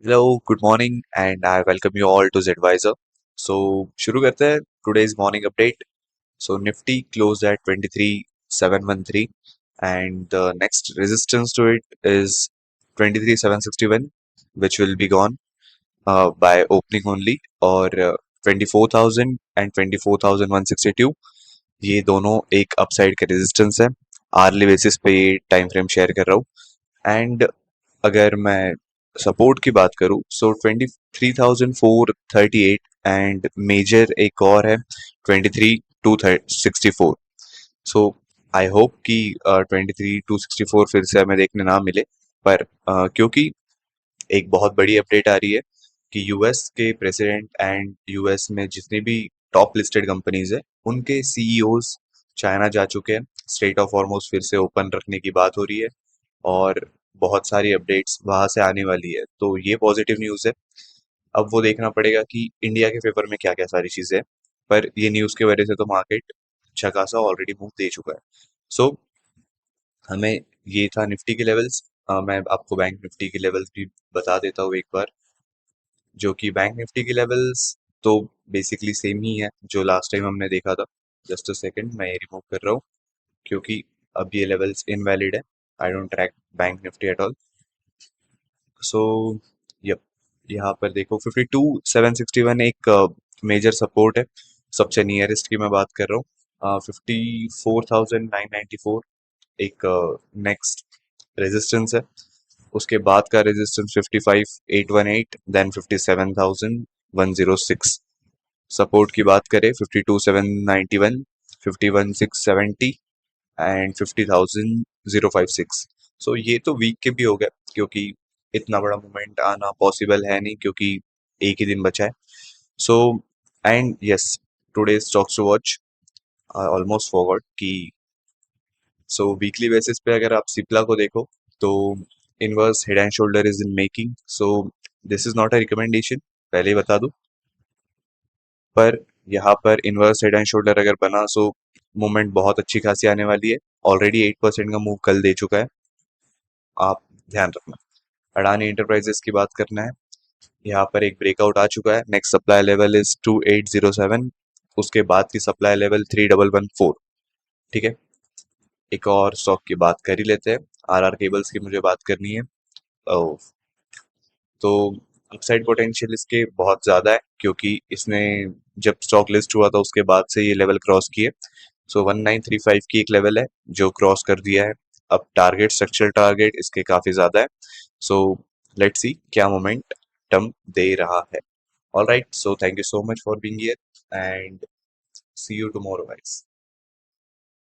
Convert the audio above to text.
Hello good morning and I welcome you all to Zedvisor। So शुरू करते हैं today's morning update. So Nifty close at 23,713 and the next resistance to it is 23,761 which will be gone by opening only। और 24,000 and 24,162 ये दोनों एक upside के resistance है। Hourly basis पे ये टाइम फ्रेम शेयर कर रहा हूँ। एंड अगर मैं सपोर्ट की बात करूँ सो 23,438 एंड मेजर एक और है 23,264। सो आई होप कि 23,264 फिर से हमें देखने ना मिले। पर क्योंकि एक बहुत बड़ी अपडेट आ रही है कि यूएस के प्रेसिडेंट एंड यूएस में जितनी भी टॉप लिस्टेड कंपनीज है उनके सीईओज चाइना जा चुके हैं। स्ट्रेट ऑफ हॉर्मुज फिर से ओपन रखने की बात हो रही है और बहुत सारी अपडेट्स वहां से आने वाली है, तो ये पॉजिटिव न्यूज़ है। अब वो देखना पड़ेगा कि इंडिया के फेवर में क्या क्या सारी चीजें हैं। पर ये न्यूज़ की वजह से तो मार्केट अच्छा खासा ऑलरेडी मूव दे चुका है। सो हमें ये था निफ्टी के लेवल्स। मैं आपको बैंक निफ्टी के लेवल्स भी बता देता हूँ एक बार। जो कि बैंक निफ्टी के लेवल्स तो बेसिकली सेम ही है जो लास्ट टाइम हमने देखा था। जस्ट अ सेकंड, मैं ये रिमूव कर रहा हूँ क्योंकि अब ये लेवल्स इनवैलिड है। I don't track Bank Nifty at all. So yup, यहाँ पर देखो 52,761 एक मेजर सपोर्ट है। सबसे नियरेस्ट की मैं बात कर रहा हूँ। 54,994 एक नेक्स्ट रेजिस्टेंस है। उसके बाद का रेजिस्टेंस 55,818 देन 57,106। सपोर्ट की बात करें 52,791, 51,670 एंड 50,056। सो ये तो वीक के भी हो गए क्योंकि इतना बड़ा मूवमेंट आना पॉसिबल है नहीं क्योंकि एक ही दिन बचा है। So and yes, today stocks to watch. Almost forward कि सो वीकली बेसिस पे अगर आप सिप्ला को देखो तो inverse head and shoulder is in making. So this is not a recommendation, पहले ही बता दूं। पर यहाँ पर इनवर्स हेड एंड शोल्डर अगर बना सो मूवमेंट बहुत अच्छी खासी आने वाली है। ऑलरेडी 8% का मूव कल दे चुका है, आप ध्यान रखना। अडानी एंटरप्राइजेस की बात करना है। यहाँ पर एक ब्रेकआउट आ चुका है। Next supply level is 2807। उसके बाद की सप्लाई लेवल 3114। ठीक है, एक और स्टॉक की बात कर ही लेते हैं। आरआर केबल्स की मुझे बात करनी है। ओह, तो अपसाइड पोटेंशियल इसके बहुत ज़्यादा है क्योंकि इसने जब स्टॉक लिस्ट हुआ था उसके बाद से ये लेवल क्रॉस किए। सो 1935 की एक लेवल है जो क्रॉस कर दिया है। अब टारगेट, स्ट्रक्चरल टारगेट इसके काफ़ी ज़्यादा है। सो लेट्स सी क्या मोमेंट टम दे रहा है। All right, so thank you so much for being here and see you tomorrow guys.